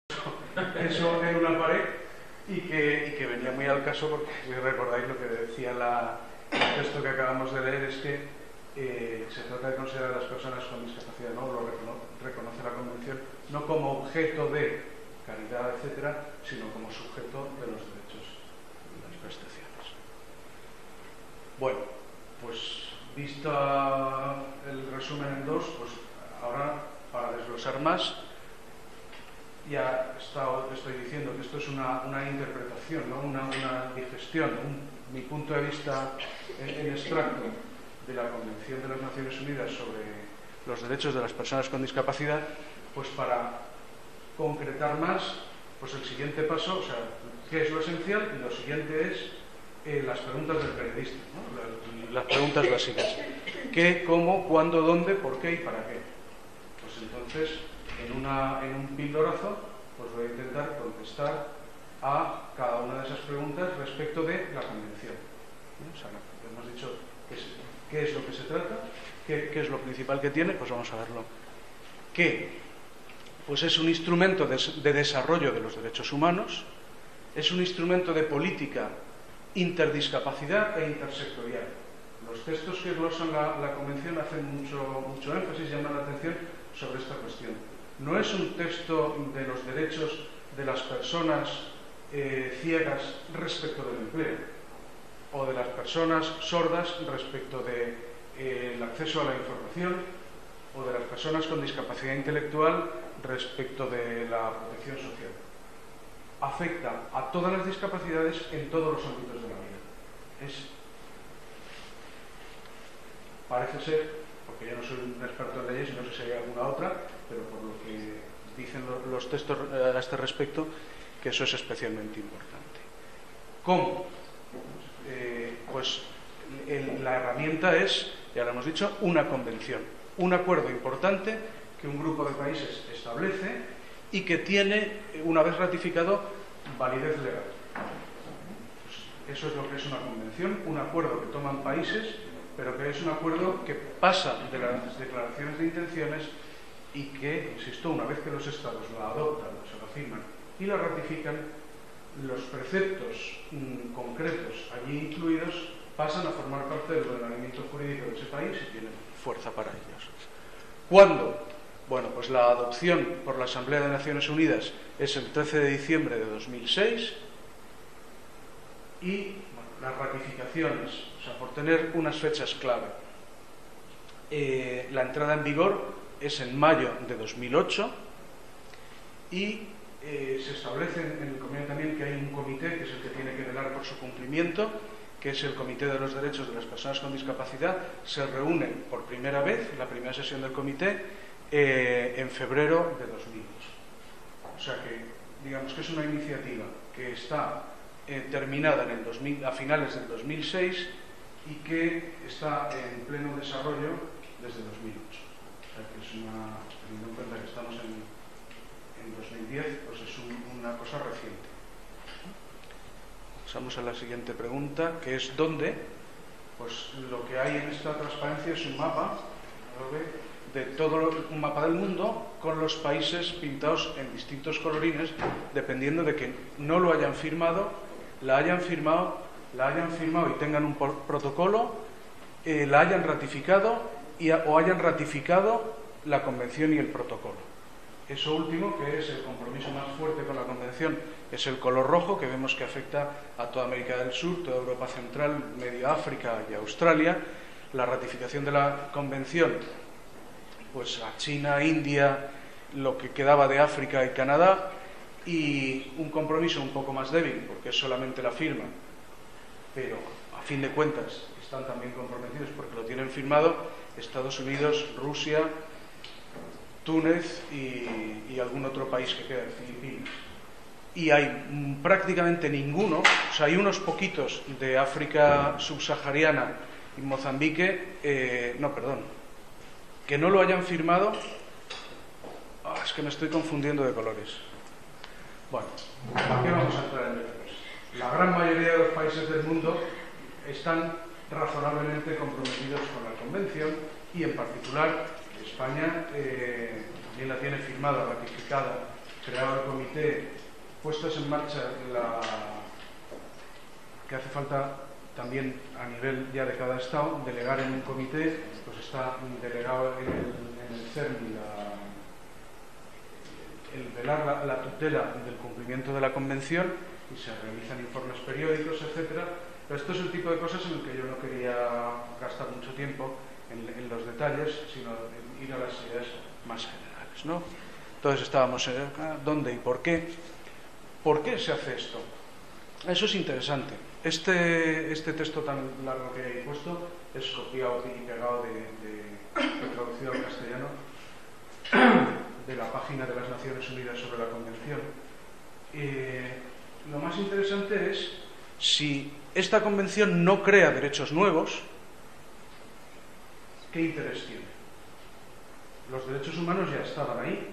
eso en una pared y que venía muy al caso porque, si recordáis lo que decía el texto que acabamos de leer, es que se trata de considerar a las personas con discapacidad, ¿no? Lo reconoce la Convención, no como objeto de caridad, etcétera, sino como sujeto de los derechos y las prestaciones. Bueno, pues vista el resumen en dos, pues ahora, para desglosar más, ya estoy diciendo que esto es una interpretación, ¿no? una digestión, mi punto de vista en extracto de la Convención de las Naciones Unidas sobre los derechos de las personas con discapacidad, pues para concretar más, pues el siguiente paso, o sea, ¿qué es lo esencial? Y lo siguiente es las preguntas del periodista, ¿no? Las preguntas básicas. ¿Qué, cómo, cuándo, dónde, por qué y para qué? Pues entonces, en un píldorazo, pues voy a intentar contestar a cada una de esas preguntas respecto de la Convención. O sea, hemos dicho qué es lo que se trata, qué es lo principal que tiene, pues vamos a verlo. ¿Qué? Pues es un instrumento de desarrollo de los derechos humanos, es un instrumento de política interdiscapacidad e intersectorial. Los textos que glosan la Convención hacen mucho énfasis, llaman la atención sobre esta cuestión. No es un texto de los derechos de las personas ciegas respecto del empleo, o de las personas sordas respecto del acceso a la información, o de las personas con discapacidad intelectual respecto de la protección social. Afecta a todas las discapacidades en todos los ámbitos de la vida. Parece ser, porque yo no soy un experto en leyes y no sé si hay alguna otra, pero por lo que dicen los textos a este respecto, que eso es especialmente importante. ¿Cómo? Pues la herramienta es, ya lo hemos dicho, una convención, un acuerdo importante que un grupo de países establece y que tiene, una vez ratificado, validez legal. Pues eso es lo que es una convención, un acuerdo que toman países, pero que es un acuerdo que pasa de las declaraciones de intenciones y que, insisto, una vez que los estados la adoptan, se la firman y la ratifican, los preceptos concretos allí incluidos pasan a formar parte del ordenamiento jurídico de ese país y tienen fuerza para ellos. ¿Cuándo? Bueno, pues la adopción por la Asamblea de Naciones Unidas es el 13 de diciembre de 2006 y bueno, las ratificaciones, o sea, por tener unas fechas clave, la entrada en vigor es en mayo de 2008 y se establece en el convenio también que hay un comité que es el que tiene que velar por su cumplimiento, que es el Comité de los Derechos de las Personas con Discapacidad. Se reúne por primera vez, la primera sesión del comité, en febrero de 2008. O sea que, digamos que es una iniciativa que está terminada a finales del 2006 y que está en pleno desarrollo desde 2008. O sea que es teniendo en cuenta que estamos en 2010, pues es una cosa reciente. Pasamos a la siguiente pregunta, que es ¿dónde? Pues lo que hay en esta transparencia es un mapa, un mapa del mundo con los países pintados en distintos colorines, dependiendo de que no lo hayan firmado, la hayan firmado y tengan un protocolo, la hayan ratificado o hayan ratificado la Convención y el protocolo. Eso último, que es el compromiso más fuerte con la Convención, es el color rojo, que vemos que afecta a toda América del Sur, toda Europa Central, medio África y Australia. La ratificación de la Convención, pues a China, India, lo que quedaba de África y Canadá, y un compromiso un poco más débil, porque es solamente la firma, pero a fin de cuentas están también comprometidos porque lo tienen firmado Estados Unidos, Rusia, Túnez y algún otro país que queda, Filipinas. Y hay prácticamente ninguno, o sea, hay unos poquitos de África subsahariana y Mozambique, que no lo hayan firmado. Es que me estoy confundiendo de colores. Bueno, ¿a qué vamos a entrar en detalles? La gran mayoría de los países del mundo están razonablemente comprometidos con la Convención y, en particular, España también la tiene firmada, ratificada creado el comité, puestas en marcha que hace falta también a nivel ya de cada estado delegar en un comité, pues está delegado en el CERMI el velar la tutela del cumplimiento de la convención, y se realizan informes periódicos, etcétera. Pero esto es el tipo de cosas en el que yo no quería gastar mucho tiempo en los detalles, sino en ir a las ideas más generales, ¿no? Entonces estábamos ¿dónde y por qué? ¿Por qué se hace esto? Eso es interesante. Este texto tan largo que he puesto es copiado y pegado traducido al castellano de la página de las Naciones Unidas sobre la Convención. Lo más interesante es si esta Convención no crea derechos nuevos, ¿qué interés tiene? Los derechos humanos ya estaban ahí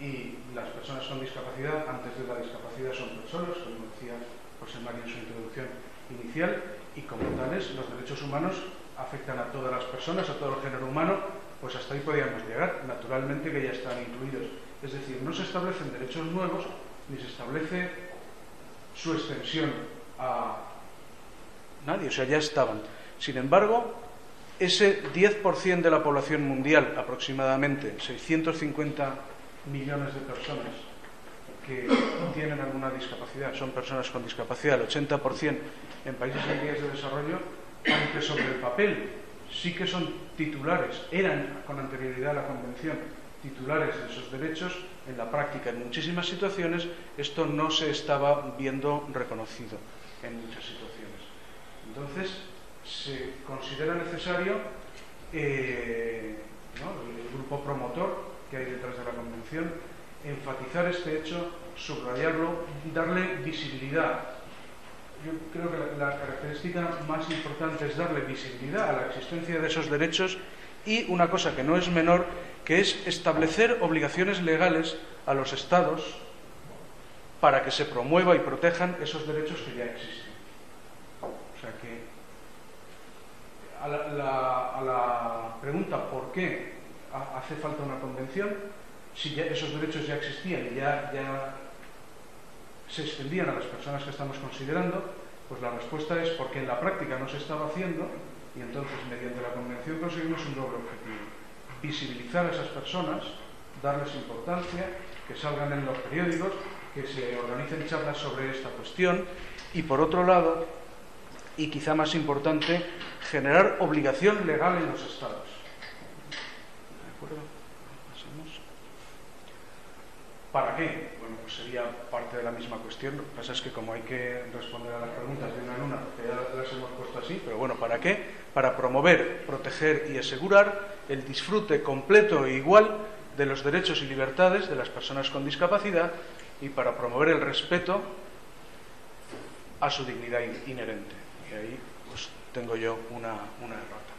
y las personas con discapacidad, antes de la discapacidad, son personas, como decía José María en su introducción inicial, y como tales los derechos humanos afectan a todas las personas, a todo el género humano, pues hasta ahí podíamos llegar, naturalmente que ya están incluidos. Es decir, no se establecen derechos nuevos ni se establece su extensión a nadie, o sea, ya estaban. Sin embargo, ese 10% de la población mundial, aproximadamente 650 millones de personas que tienen alguna discapacidad, son personas con discapacidad, el 80% en países en vías de desarrollo, aunque sobre el papel sí que son titulares, eran con anterioridad a la Convención titulares de esos derechos, en la práctica, en muchísimas situaciones, esto no se estaba viendo reconocido en muchas situaciones. Entonces, se considera necesario el grupo promotor que hay detrás de la Convención enfatizar este hecho, subrayarlo, darle visibilidad. Yo creo que la característica más importante es darle visibilidad a la existencia de esos derechos y una cosa que no es menor, que es establecer obligaciones legales a los Estados para que se promueva y protejan esos derechos que ya existen. O sea que a la pregunta ¿por qué hace falta una convención? Si ya esos derechos ya existían y ya se extendían a las personas que estamos considerando, pues la respuesta es porque en la práctica no se estaba haciendo, y entonces mediante la convención conseguimos un doble objetivo: visibilizar a esas personas, darles importancia, que salgan en los periódicos, que se organicen charlas sobre esta cuestión, y por otro lado, y quizá más importante, generar obligación legal en los Estados. ¿De acuerdo? Pasamos. ¿Para qué? Bueno, pues sería parte de la misma cuestión. Lo que pasa es que como hay que responder a las preguntas de una en una, que ya las hemos puesto así, pero bueno, ¿para qué? Para promover, proteger y asegurar el disfrute completo e igual de los derechos y libertades de las personas con discapacidad y para promover el respeto a su dignidad inherente. Y ahí pues tengo yo una errata.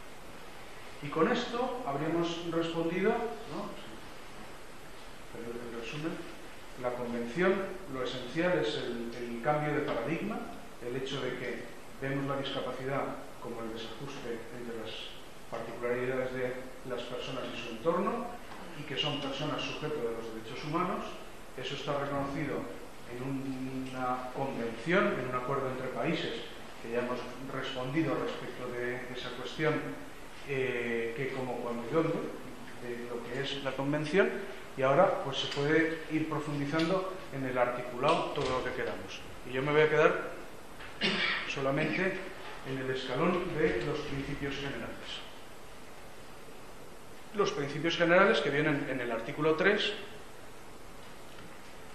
Y con esto habríamos respondido, ¿no? El resumen, la Convención, lo esencial es el cambio de paradigma, el hecho de que vemos la discapacidad como el desajuste entre las particularidades de las personas y su entorno y que son personas sujetas de los derechos humanos. Eso está reconocido en una convención, en un acuerdo entre países, que ya hemos respondido respecto de esa cuestión, que como cuando y dónde, de lo que es la convención, y ahora pues se puede ir profundizando en el articulado todo lo que queramos. Y yo me voy a quedar solamente en el escalón de los principios generales. Los principios generales que vienen en el artículo 3.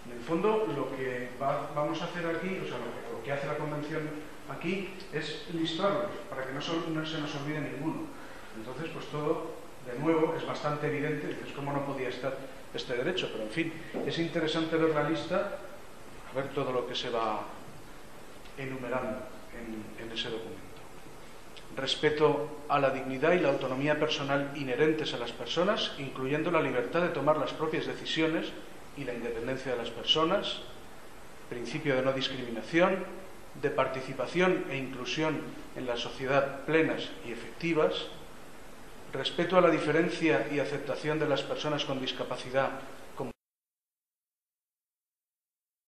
En el fondo, lo que vamos a hacer aquí, o sea, lo que hace la Convención aquí es listarlos para que no se nos olvide ninguno. Entonces, pues todo, de nuevo, es bastante evidente, es como no podía estar este derecho, pero en fin, es interesante ver la lista, ver todo lo que se va enumerando en ese documento. Respeto a la dignidad y la autonomía personal inherentes a las personas, incluyendo la libertad de tomar las propias decisiones y la independencia de las personas, principio de no discriminación, de participación e inclusión en la sociedad plenas y efectivas, respeto a la diferencia y aceptación de las personas con discapacidad